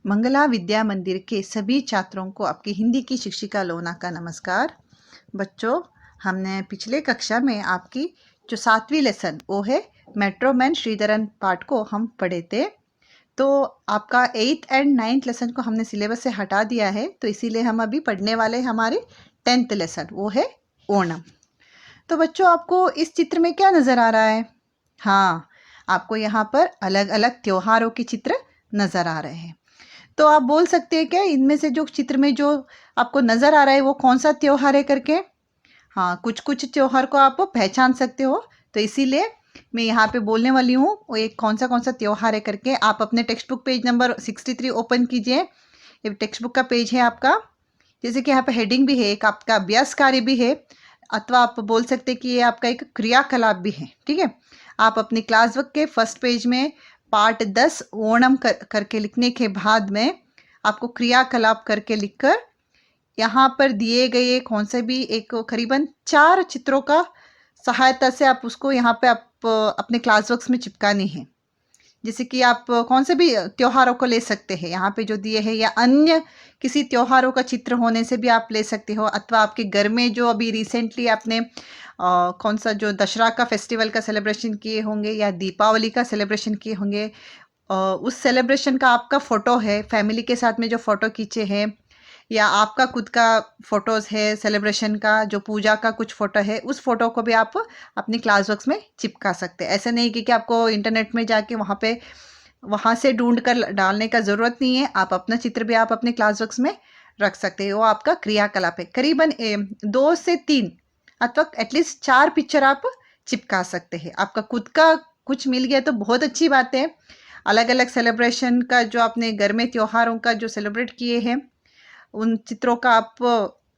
मंगला विद्या मंदिर के सभी छात्रों को आपकी हिंदी की शिक्षिका लोना का नमस्कार। बच्चों, हमने पिछले कक्षा में आपकी जो 7वीं लेसन वो है मेट्रोमैन श्रीधरन पाठ को हम पढ़े थे। तो आपका 8th एंड 9th लेसन को हमने सिलेबस से हटा दिया है, तो इसीलिए हम अभी पढ़ने वाले हमारे 10th लेसन वो है ओणम। तो बच्चों, आपको इस चित्र में क्या नज़र आ रहा है? हाँ, आपको यहाँ पर अलग अलग त्योहारों के चित्र नज़र आ रहे हैं। तो आप बोल सकते हैं क्या इनमें से जो चित्र में जो आपको नज़र आ रहा है वो कौन सा त्योहार है करके? हाँ, कुछ कुछ त्योहार को आप पहचान सकते हो, तो इसीलिए मैं यहाँ पे बोलने वाली हूँ वो एक कौन सा त्योहार है करके। आप अपने text book page number 63 open कीजिए। ये टेक्स्ट बुक का पेज है आपका। जैसे कि यहाँ पे हेडिंग भी है, एक आपका अभ्यास कार्य भी है, अथवा आप बोल सकते हैं कि ये आपका एक क्रियाकलाप भी है। ठीक है, आप अपनी क्लास वर्क के फर्स्ट पेज में पार्ट 10 ओणम करके लिखने के बाद में आपको क्रियाकलाप करके लिखकर यहाँ पर दिए गए कौन से भी एक करीबन 4 चित्रों का सहायता से आप उसको यहाँ पे आप अपने क्लास वर्क्स में चिपकानी है। जैसे कि आप कौन से भी त्योहारों को ले सकते हैं यहाँ पे जो दिए हैं, या अन्य किसी त्योहारों का चित्र होने से भी आप ले सकते हो, अथवा आपके घर में जो अभी रिसेंटली आपने कौन सा जो दशहरा का फेस्टिवल का सेलिब्रेशन किए होंगे या दीपावली का सेलिब्रेशन किए होंगे, उस सेलिब्रेशन का आपका फ़ोटो है, फैमिली के साथ में जो फ़ोटो खींचे हैं, या आपका खुद का फ़ोटोज़ है सेलिब्रेशन का, जो पूजा का कुछ फ़ोटो है, उस फ़ोटो को भी आप अपनी क्लास वर्क्स में चिपका सकते हैं। ऐसा नहीं कि आपको इंटरनेट में जाके वहाँ से ढूंढ कर डालने का ज़रूरत नहीं है। आप अपना चित्र भी आप अपने क्लास वर्क्स में रख सकते हैं। वो आपका क्रियाकलाप है। करीबन 2 से 3 अथवा एटलीस्ट 4 पिक्चर आप चिपका सकते हैं। आपका खुद का कुछ मिल गया तो बहुत अच्छी बात है। अलग अलग सेलिब्रेशन का जो आपने घर में त्योहारों का जो सेलिब्रेट किए हैं, उन चित्रों का आप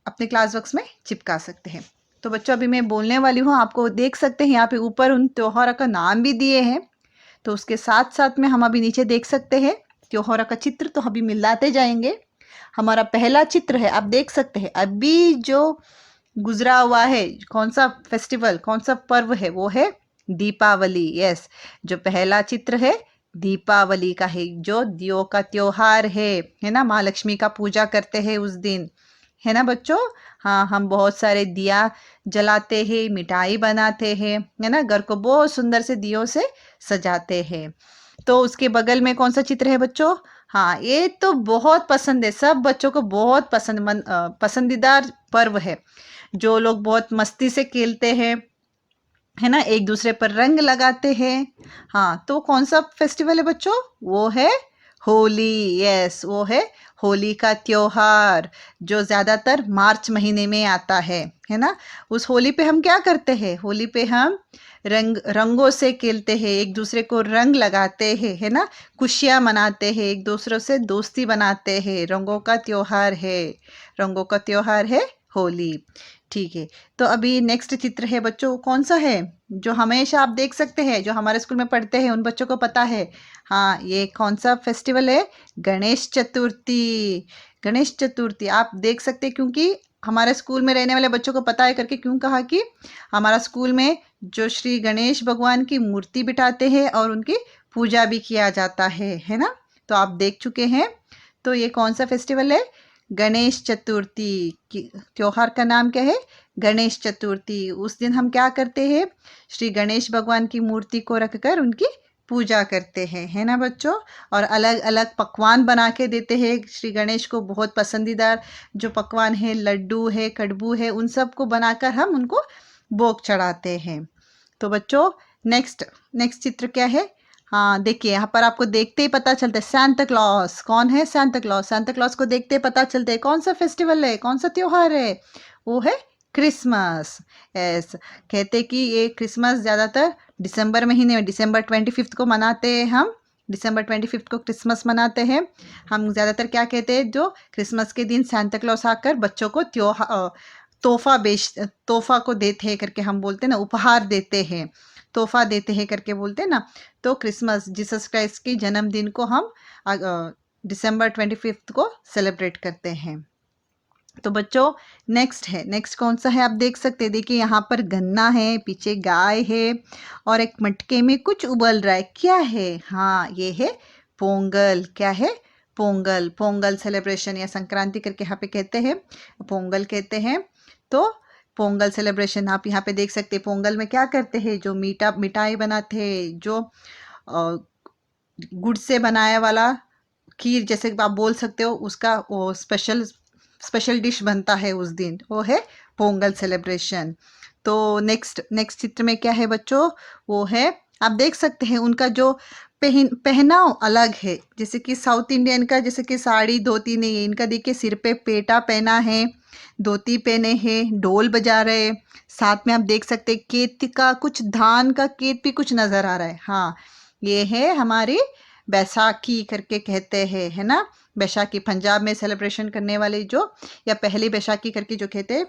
अपने क्लास वर्क्स में चिपका सकते हैं। तो बच्चों, अभी मैं बोलने वाली हूँ, आपको देख सकते हैं यहाँ पे ऊपर उन त्योहारों का नाम भी दिए हैं। तो उसके साथ साथ में हम अभी नीचे देख सकते हैं त्योहारों का चित्र, तो अभी मिलाते जाएंगे। हमारा पहला चित्र है, आप देख सकते हैं अभी जो गुजरा हुआ है, कौन सा फेस्टिवल, कौन सा पर्व है, वो है दीपावली। यस, जो पहला चित्र है दीपावली का है, जो दियों का त्योहार है ना। माँ लक्ष्मी का पूजा करते हैं उस दिन, है ना बच्चों। हाँ, हम बहुत सारे दिया जलाते हैं, मिठाई बनाते हैं, है ना, घर को बहुत सुंदर से दियों से सजाते हैं। तो उसके बगल में कौन सा चित्र है बच्चों? हाँ, ये तो बहुत पसंद है, सब बच्चों को बहुत पसंदीदा पर्व है, जो लोग बहुत मस्ती से खेलते हैं, है ना, एक दूसरे पर रंग लगाते हैं। हाँ, तो कौन सा फेस्टिवल है बच्चों? वो है होली। यस, वो है होली का त्योहार, जो ज़्यादातर मार्च महीने में आता है ना। उस होली पे हम क्या करते हैं? होली पे हम रंगों से खेलते हैं, एक दूसरे को रंग लगाते हैं, है ना, खुशियाँ मनाते हैं, एक दूसरे से दोस्ती बनाते हैं। रंगों का त्योहार है, रंगों का त्योहार है होली। ठीक है, तो अभी नेक्स्ट चित्र है बच्चों, कौन सा है? जो हमेशा आप देख सकते हैं, जो हमारे स्कूल में पढ़ते हैं उन बच्चों को पता है। हाँ, ये कौन सा फेस्टिवल है? गणेश चतुर्थी। गणेश चतुर्थी आप देख सकते हैं, क्योंकि हमारे स्कूल में रहने वाले बच्चों को पता है करके क्यों कहा कि हमारा स्कूल में जो श्री गणेश भगवान की मूर्ति बिठाते हैं और उनकी पूजा भी किया जाता है ना। तो आप देख चुके हैं। तो ये कौन सा फेस्टिवल है? गणेश चतुर्थी। त्योहार का नाम क्या है? गणेश चतुर्थी। उस दिन हम क्या करते हैं? श्री गणेश भगवान की मूर्ति को रखकर उनकी पूजा करते हैं, है ना बच्चों। और अलग अलग पकवान बना के देते हैं श्री गणेश को। बहुत पसंदीदा जो पकवान है, लड्डू है, कड़बू है, उन सब को बनाकर हम उनको भोग चढ़ाते हैं। तो बच्चों, नेक्स्ट नेक्स्ट चित्र क्या है? हाँ, देखिए यहाँ पर आपको देखते ही पता चलता है सांता क्लॉस। कौन है सांता क्लॉस? सांता क्लॉस को देखते ही पता चलता है कौन सा फेस्टिवल है, कौन सा त्योहार है। वो है क्रिसमस। यस, कहते कि ये क्रिसमस ज़्यादातर दिसंबर महीने में, दिसंबर 25 को मनाते हैं हम। दिसंबर 25 को क्रिसमस मनाते हैं हम। ज़्यादातर क्या कहते हैं, जो क्रिसमस के दिन सांता क्लॉस आकर बच्चों को तोहफा को देते हैं करके हम बोलते हैं ना, उपहार देते हैं, तोहफा देते हैं करके बोलते हैं ना। तो क्रिसमस, जीसस क्राइस्ट के जन्मदिन को हम दिसंबर 25 को सेलिब्रेट करते हैं। तो बच्चों, नेक्स्ट कौन सा है? आप देख सकते हैं, देखिए यहाँ पर गन्ना है, पीछे गाय है, और एक मटके में कुछ उबल रहा है। क्या है? हाँ, ये है पोंगल। क्या है? पोंगल, पोंगल सेलिब्रेशन या संक्रांति करके यहाँ पे कहते हैं, पोंगल कहते हैं। तो पोंगल सेलिब्रेशन आप यहाँ पे देख सकते हैं। पोंगल में क्या करते हैं, जो मिठाई बनाते हैं, जो गुड़ से बनाया वाला खीर जैसे आप बोल सकते हो, उसका वो स्पेशल डिश बनता है उस दिन, वो है पोंगल सेलिब्रेशन। तो नेक्स्ट चित्र में क्या है बच्चों, वो है, आप देख सकते हैं उनका जो पहनाव अलग है। जैसे कि साउथ इंडियन का, जैसे कि साड़ी धोती नहीं है, इनका देखिए सिर पे पेटा पहना है, धोती पहने हैं, ढोल बजा रहे। साथ में आप देख सकते हैं खेत का कुछ, धान का खेत भी कुछ नजर आ रहा है। हाँ, ये है हमारी बैसाखी करके कहते हैं, है ना। बैसाखी पंजाब में सेलिब्रेशन करने वाले जो, या पहली बैसाखी करके जो कहते हैं,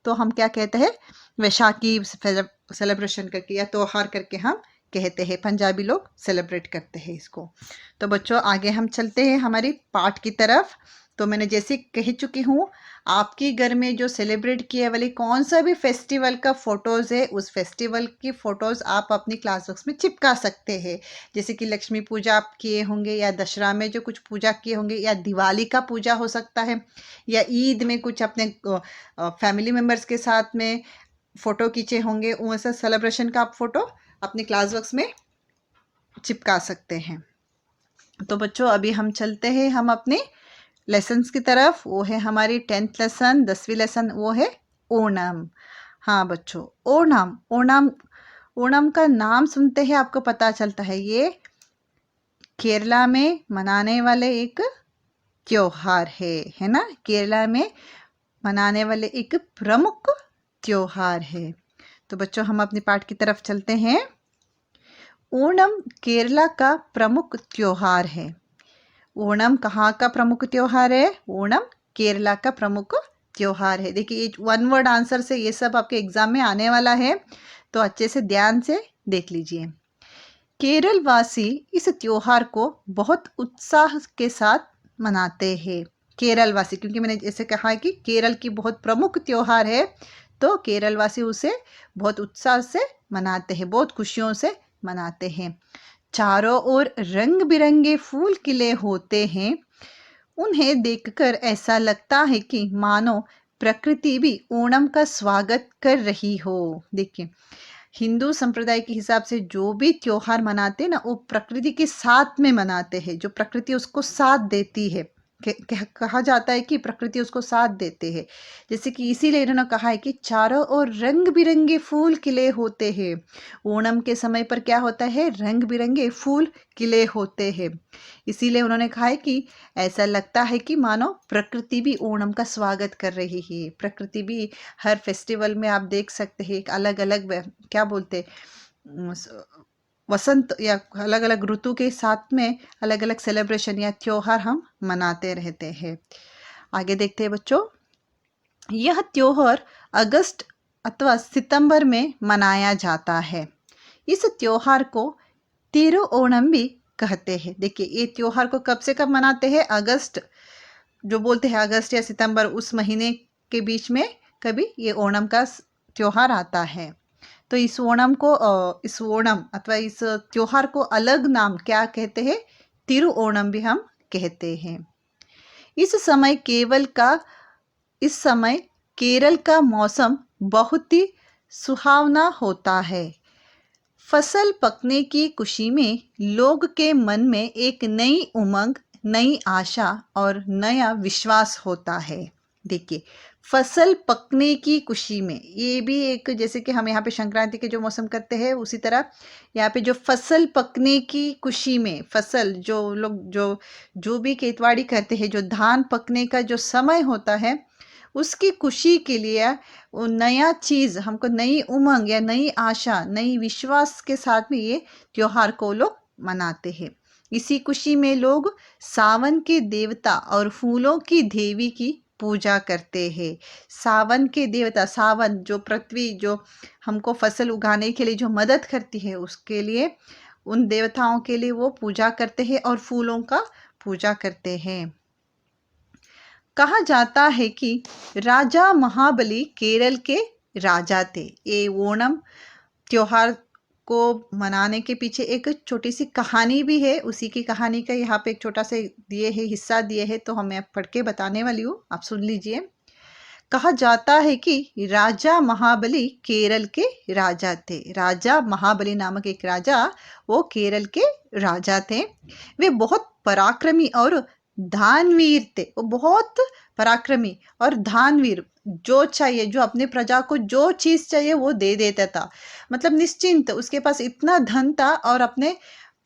तो हम क्या कहते हैं, वैशाखी सेलिब्रेशन करके या त्योहार करके हम कहते हैं। पंजाबी लोग सेलिब्रेट करते हैं इसको। तो बच्चों आगे हम चलते हैं हमारी पाठ की तरफ। तो मैंने जैसे कह चुकी हूँ, आपके घर में जो सेलिब्रेट किए वाले कौन सा भी फेस्टिवल का फोटोज़ है, उस फेस्टिवल की फ़ोटोज़ आप अपनी क्लास बॉक्स में चिपका सकते हैं। जैसे कि लक्ष्मी पूजा आप किए होंगे, या दशहरा में जो कुछ पूजा किए होंगे, या दिवाली का पूजा हो सकता है, या ईद में कुछ अपने फैमिली मेम्बर्स के साथ में फ़ोटो खींचे होंगे, वैसा सेलिब्रेशन का आप फ़ोटो अपनी क्लास बॉक्स में चिपका सकते हैं। तो बच्चों अभी हम चलते हैं हम अपने लेसन्स की तरफ। वो है हमारी 10th लेसन, 10वीं लेसन, वो है ओणम। हाँ बच्चों, ओणम ओणम ओणम का नाम सुनते ही आपको पता चलता है ये केरला में मनाने वाले एक त्योहार है ना। केरला में मनाने वाले एक प्रमुख त्योहार है। तो बच्चों हम अपनी पाठ की तरफ चलते हैं। ओणम केरला का प्रमुख त्योहार है। ओणम कहाँ का प्रमुख त्योहार है? ओणम केरला का प्रमुख त्योहार है। देखिए ये वन वर्ड आंसर से ये सब आपके एग्जाम में आने वाला है, तो अच्छे से ध्यान से देख लीजिए। केरल वासी इस त्योहार को बहुत उत्साह के साथ मनाते हैं। केरल वासी, क्योंकि मैंने जैसे कहा कि केरल की बहुत प्रमुख त्योहार है, तो केरल वासी उसे बहुत उत्साह से मनाते हैं, बहुत खुशियों से मनाते हैं। चारों ओर रंग बिरंगे फूल खिले होते हैं। उन्हें देखकर ऐसा लगता है कि मानो प्रकृति भी ओणम का स्वागत कर रही हो। देखिए हिंदू संप्रदाय के हिसाब से जो भी त्योहार मनाते हैं ना, वो प्रकृति के साथ में मनाते हैं। जो प्रकृति उसको साथ देती है, कहा जाता है कि प्रकृति उसको साथ देते हैं। जैसे कि इसीलिए इन्होंने कहा है कि चारों ओर रंग बिरंगे फूल खिले होते हैं। ओणम के समय पर क्या होता है, रंग बिरंगे फूल खिले होते हैं। इसीलिए उन्होंने कहा है कि ऐसा लगता है कि मानो प्रकृति भी ओणम का स्वागत कर रही है। प्रकृति भी हर फेस्टिवल में आप देख सकते हैं एक अलग अलग, क्या बोलते, वसंत या अलग अलग ऋतु के साथ में अलग अलग सेलिब्रेशन या त्योहार हम मनाते रहते हैं। आगे देखते हैं बच्चों। यह त्योहार अगस्त अथवा सितंबर में मनाया जाता है। इस त्योहार को तिरुओणम भी कहते हैं। देखिए ये त्योहार को कब से कब मनाते हैं? अगस्त, जो बोलते हैं अगस्त या सितंबर, उस महीने के बीच में कभी ये ओणम का त्योहार आता है। तो इस ओणम अथवा इस त्योहार को अलग नाम क्या कहते हैं? तिरुओणम भी हम कहते हैं। इस समय केरल का मौसम बहुत ही सुहावना होता है। फसल पकने की खुशी में लोग के मन में एक नई उमंग, नई आशा और नया विश्वास होता है। देखिए फसल पकने की खुशी में, ये भी एक, जैसे कि हम यहाँ पे संक्रांति के जो मौसम करते हैं, उसी तरह यहाँ पे जो फसल पकने की खुशी में, फसल जो लोग जो भी खेतवाड़ी करते हैं, जो धान पकने का जो समय होता है, उसकी खुशी के लिए वो नया चीज़ हमको, नई उमंग या नई आशा, नई विश्वास के साथ में ये त्योहार को लोग मनाते हैं। इसी खुशी में लोग सावन के देवता और फूलों की देवी की पूजा करते हैं। सावन के देवता, सावन जो पृथ्वी, जो हमको फसल उगाने के लिए जो मदद करती है, उसके लिए, उन देवताओं के लिए वो पूजा करते हैं और फूलों का पूजा करते हैं। कहा जाता है कि राजा महाबली केरल के राजा थे। ये ओणम त्योहार को मनाने के पीछे एक छोटी सी कहानी भी है। उसी की कहानी का यहाँ पे एक छोटा सा दिए है, हिस्सा दिए है, तो मैं पढ़ के बताने वाली हूँ, आप सुन लीजिए। कहा जाता है कि राजा महाबली केरल के राजा थे। राजा महाबली नामक एक राजा, वो केरल के राजा थे। वे बहुत पराक्रमी और दानवीर थे। वो बहुत पराक्रमी और दानवीर, जो चाहिए, जो अपने प्रजा को जो चीज चाहिए वो दे देता था। मतलब निश्चिंत, उसके पास इतना धन था और अपने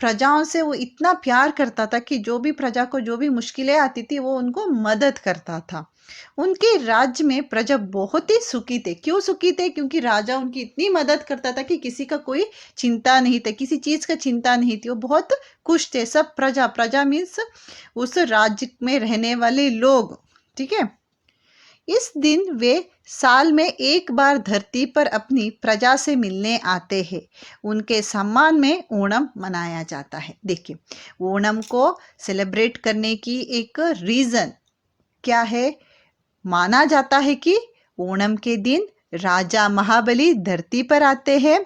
प्रजाओं से वो इतना प्यार करता था कि जो भी प्रजा को जो भी मुश्किलें आती थी वो उनको मदद करता था। उनके राज्य में प्रजा बहुत ही सुखी थे। क्यों सुखी थे? क्योंकि राजा उनकी इतनी मदद करता था कि किसी का कोई चिंता नहीं था, किसी चीज का चिंता नहीं थी। वो बहुत खुश थे। सब प्रजा, प्रजा मीन्स उस राज्य में रहने वाले लोग, ठीक है। इस दिन वे साल में एक बार धरती पर अपनी प्रजा से मिलने आते हैं। उनके सम्मान में ओणम मनाया जाता है। देखिए, ओणम को सेलिब्रेट करने की एक रीजन क्या है? माना जाता है कि ओणम के दिन राजा महाबली धरती पर आते हैं।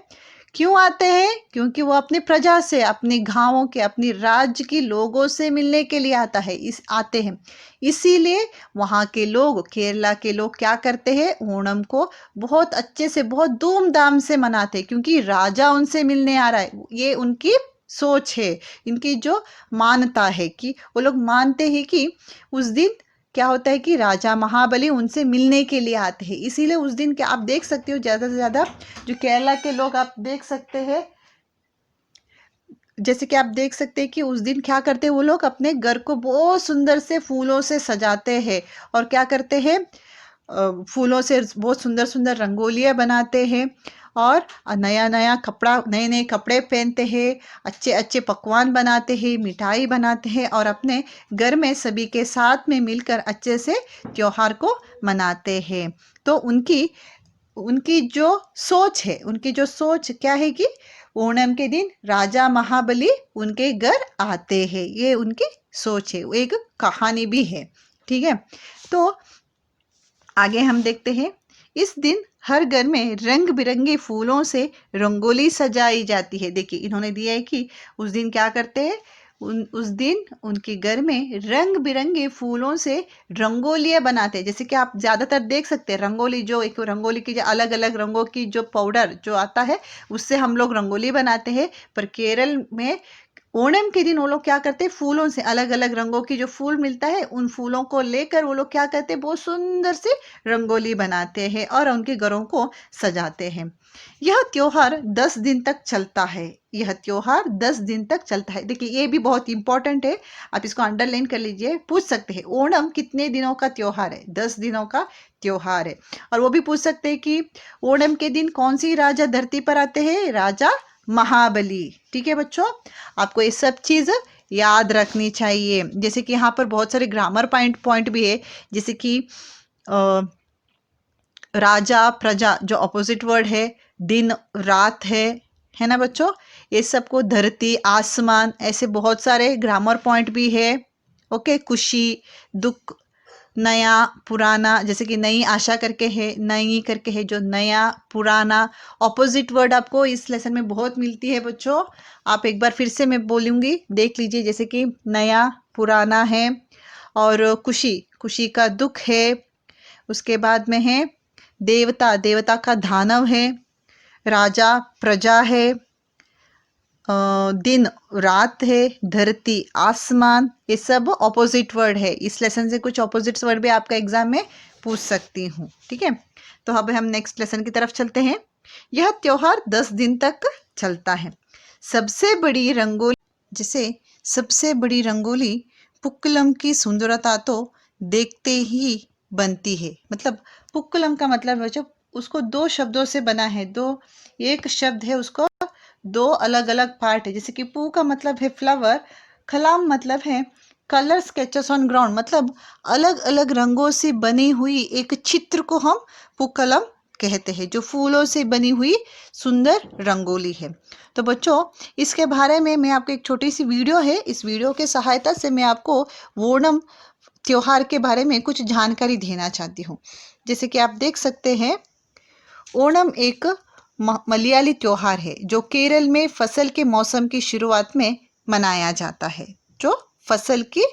क्यों आते हैं? क्योंकि वो अपनी प्रजा से, अपने गांवों के, अपनी राज्य के लोगों से मिलने के लिए आते हैं। इसीलिए वहाँ के लोग, केरला के लोग क्या करते हैं? ओणम को बहुत अच्छे से, बहुत धूमधाम से मनाते हैं, क्योंकि राजा उनसे मिलने आ रहा है। ये उनकी सोच है, इनकी जो मान्यता है कि वो लोग मानते हैं कि उस दिन क्या होता है कि राजा महाबली उनसे मिलने के लिए आते हैं। इसीलिए उस दिन क्या आप देख सकते हो, ज़्यादा से ज़्यादा जो केरला के लोग आप देख सकते हैं, जैसे कि आप देख सकते हैं कि उस दिन क्या करते हैं, वो लोग अपने घर को बहुत सुंदर से फूलों से सजाते हैं। और क्या करते हैं, फूलों से बहुत सुंदर सुंदर रंगोलियाँ बनाते हैं और नया नया कपड़ा, नए नए कपड़े पहनते हैं, अच्छे अच्छे पकवान बनाते हैं, मिठाई बनाते हैं और अपने घर में सभी के साथ में मिलकर अच्छे से त्योहार को मनाते हैं। तो उनकी उनकी जो सोच है, उनकी जो सोच क्या है कि ओणम के दिन राजा महाबली उनके घर आते हैं, ये उनकी सोच है। एक कहानी भी है, ठीक है। तो आगे हम देखते हैं, इस दिन हर घर में रंग बिरंगे फूलों से रंगोली सजाई जाती है। देखिए, इन्होंने दिया है कि उस दिन क्या करते हैं, उस दिन उनके घर में रंग बिरंगे फूलों से रंगोलियां बनाते हैं। जैसे कि आप ज्यादातर देख सकते हैं, रंगोली, जो एक रंगोली की जो अलग अलग रंगों की जो पाउडर जो आता है उससे हम लोग रंगोली बनाते हैं। पर केरल में ओणम के दिन वो लोग क्या करते हैं, फूलों से, अलग अलग रंगों की जो फूल मिलता है उन फूलों को लेकर वो लोग क्या करते हैं, बहुत सुंदर से रंगोली बनाते हैं और उनके घरों को सजाते हैं। यह त्योहार 10 दिन तक चलता है। यह त्योहार 10 दिन तक चलता है। देखिए, ये भी बहुत इंपॉर्टेंट है, आप इसको अंडरलाइन कर लीजिए। पूछ सकते हैं ओणम कितने दिनों का त्योहार है? 10 दिनों का त्योहार है। और वो भी पूछ सकते हैं कि ओणम के दिन कौन सी राजा धरती पर आते हैं? राजा महाबली। ठीक है बच्चों, आपको ये सब चीज याद रखनी चाहिए। जैसे कि यहाँ पर बहुत सारे ग्रामर पॉइंट भी है, जैसे कि राजा, प्रजा जो अपोजिट वर्ड है, दिन रात है ना बच्चों। ये सबको धरती, आसमान, ऐसे बहुत सारे ग्रामर पॉइंट भी है। ओके, खुशी, दुख, नया, पुराना, जैसे कि नई आशा करके है, नई करके है, जो नया, पुराना, ऑपोजिट वर्ड आपको इस लेसन में बहुत मिलती है बच्चों। आप एक बार फिर से मैं बोलूँगी, देख लीजिए। जैसे कि नया, पुराना है, और खुशी, खुशी का दुख है। उसके बाद में है देवता, देवता का दानव है। राजा, प्रजा है। दिन, रात है। धरती, आसमान, ये सब ऑपोजिट वर्ड है। इस लेसन से कुछ ऑपोजिट वर्ड भी आपका एग्जाम में पूछ सकती हूँ, ठीक है। तो अब हम नेक्स्ट लेसन की तरफ चलते हैं। यह त्योहार 10 दिन तक चलता है। सबसे बड़ी रंगोली, जिसे सबसे बड़ी रंगोली पुक्कलम की सुंदरता तो देखते ही बनती है। मतलब पुक्कलम का मतलब बच्चों, उसको 2 शब्दों से बना है। एक शब्द है, उसको 2 अलग अलग पार्ट है। जैसे कि पू का मतलब है फ्लावर, खलाम मतलब है कलर स्केचेस ऑन ग्राउंड, मतलब अलग अलग रंगों से बनी हुई एक चित्र को हम पुक्कलम कहते हैं, जो फूलों से बनी हुई सुंदर रंगोली है। तो बच्चों, इसके बारे में मैं आपको एक छोटी सी वीडियो है, इस वीडियो के सहायता से मैं आपको ओणम त्योहार के बारे में कुछ जानकारी देना चाहती हूँ। जैसे कि आप देख सकते हैं, ओणम एक मलयाली त्योहार है जो केरल में फसल के मौसम की शुरुआत में मनाया जाता है, जो फसल की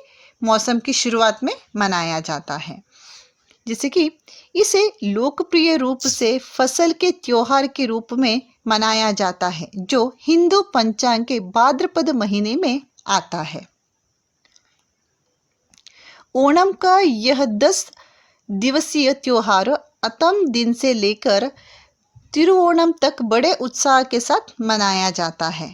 मौसम की शुरुआत में मनाया जाता है। जैसे कि इसे लोकप्रिय रूप से फसल के त्योहार के रूप में मनाया जाता है जो हिंदू पंचांग के भाद्रपद महीने में आता है। ओणम का यह 10 दिवसीय त्योहार अतम दिन से लेकर तिरुओणम तक बड़े उत्साह के साथ मनाया जाता है।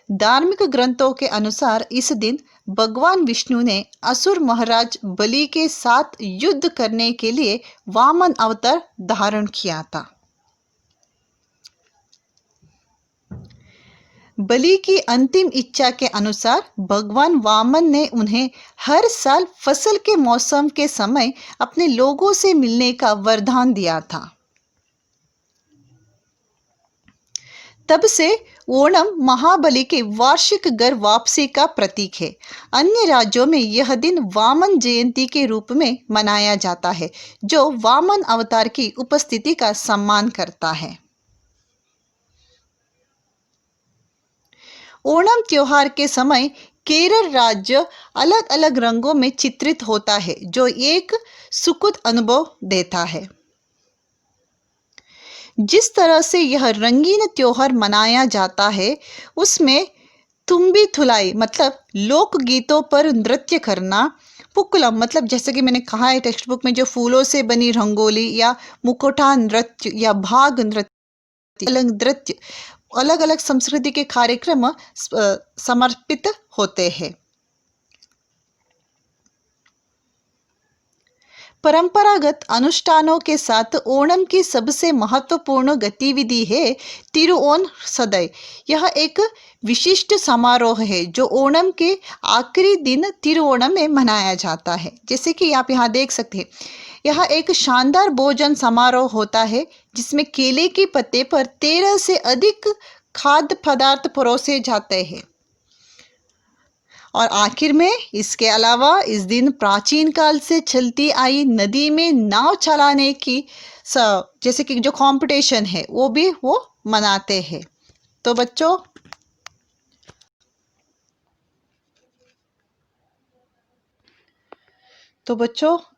धार्मिक ग्रंथों के अनुसार इस दिन भगवान विष्णु ने असुर महाराज बलि के साथ युद्ध करने के लिए वामन अवतार धारण किया था। बलि की अंतिम इच्छा के अनुसार भगवान वामन ने उन्हें हर साल फसल के मौसम के समय अपने लोगों से मिलने का वरदान दिया था। तब से ओणम महाबली के वार्षिक घर वापसी का प्रतीक है। अन्य राज्यों में यह दिन वामन जयंती के रूप में मनाया जाता है जो वामन अवतार की उपस्थिति का सम्मान करता है। ओणम त्योहार के समय केरल राज्य अलग अलग रंगों में चित्रित होता है जो एक सुखद अनुभव देता है। जिस तरह से यह रंगीन त्योहार मनाया जाता है उसमें तुम्बी थुलाई मतलब लोकगीतों पर नृत्य करना, पुक्कलम मतलब जैसे कि मैंने कहा है टेक्स्ट बुक में जो फूलों से बनी रंगोली या मुकोटा नृत्य या भाग नृत्य अलग अलग संस्कृति के कार्यक्रम समर्पित होते हैं। परंपरागत अनुष्ठानों के साथ ओणम की सबसे महत्वपूर्ण गतिविधि है तिरुओण सदय। यह एक विशिष्ट समारोह है जो ओणम के आखिरी दिन तिरुओणम में मनाया जाता है। जैसे कि आप यहाँ देख सकते हैं, यह एक शानदार भोजन समारोह होता है जिसमें केले के पत्ते पर 13 से अधिक खाद्य पदार्थ परोसे जाते हैं। और आखिर में इसके अलावा इस दिन प्राचीन काल से चलती आई नदी में नाव चलाने की जैसे कि जो कंपटीशन है वो भी वो मनाते हैं। तो बच्चों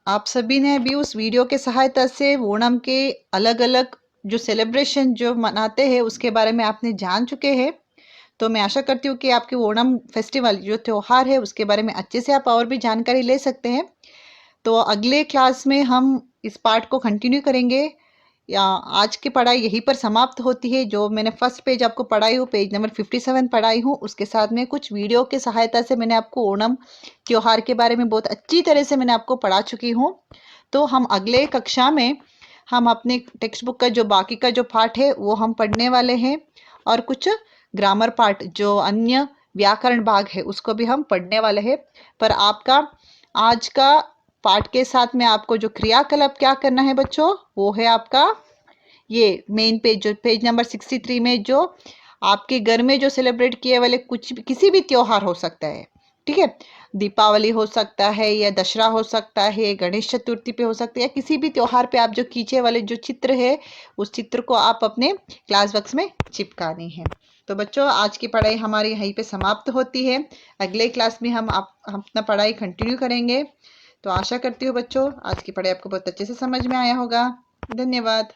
आप सभी ने भी उस वीडियो के सहायता से ओणम के अलग अलग जो सेलिब्रेशन जो मनाते हैं उसके बारे में आपने जान चुके हैं। तो मैं आशा करती हूँ कि आपकी ओणम फेस्टिवल जो त्यौहार है उसके बारे में अच्छे से आप और भी जानकारी ले सकते हैं। तो अगले क्लास में हम इस पार्ट को कंटिन्यू करेंगे। या आज की पढ़ाई यहीं पर समाप्त होती है। जो मैंने फर्स्ट पेज आपको पढ़ाई हूँ, पेज नंबर 57 पढ़ाई हूँ, उसके साथ में कुछ वीडियो के सहायता से मैंने आपको ओणम त्योहार के बारे में बहुत अच्छी तरह से मैंने आपको पढ़ा चुकी हूँ। तो हम अगले कक्षा में हम अपने टेक्स्ट बुक का जो बाकी का जो पार्ट है वो हम पढ़ने वाले हैं और कुछ ग्रामर पार्ट जो अन्य व्याकरण भाग है उसको भी हम पढ़ने वाले हैं। पर आपका आज का पाठ के साथ में आपको जो क्रियाकलाप क्या करना है बच्चों, वो है आपका ये मेन पेज जो पेज नंबर 63 में जो आपके घर में जो सेलिब्रेट किए वाले कुछ किसी भी त्योहार हो सकता है, ठीक है, दीपावली हो सकता है या दशहरा हो सकता है, गणेश चतुर्थी पे हो सकता है या किसी भी त्योहार पे आप जो खींचे वाले जो चित्र है उस चित्र को आप अपने क्लास बॉक्स में चिपकानी है। तो बच्चों आज की पढ़ाई हमारी यहीं पे समाप्त होती है। अगले क्लास में हम अपना पढ़ाई कंटिन्यू करेंगे। तो आशा करती हूँ बच्चों आज की पढ़ाई आपको बहुत अच्छे से समझ में आया होगा। धन्यवाद।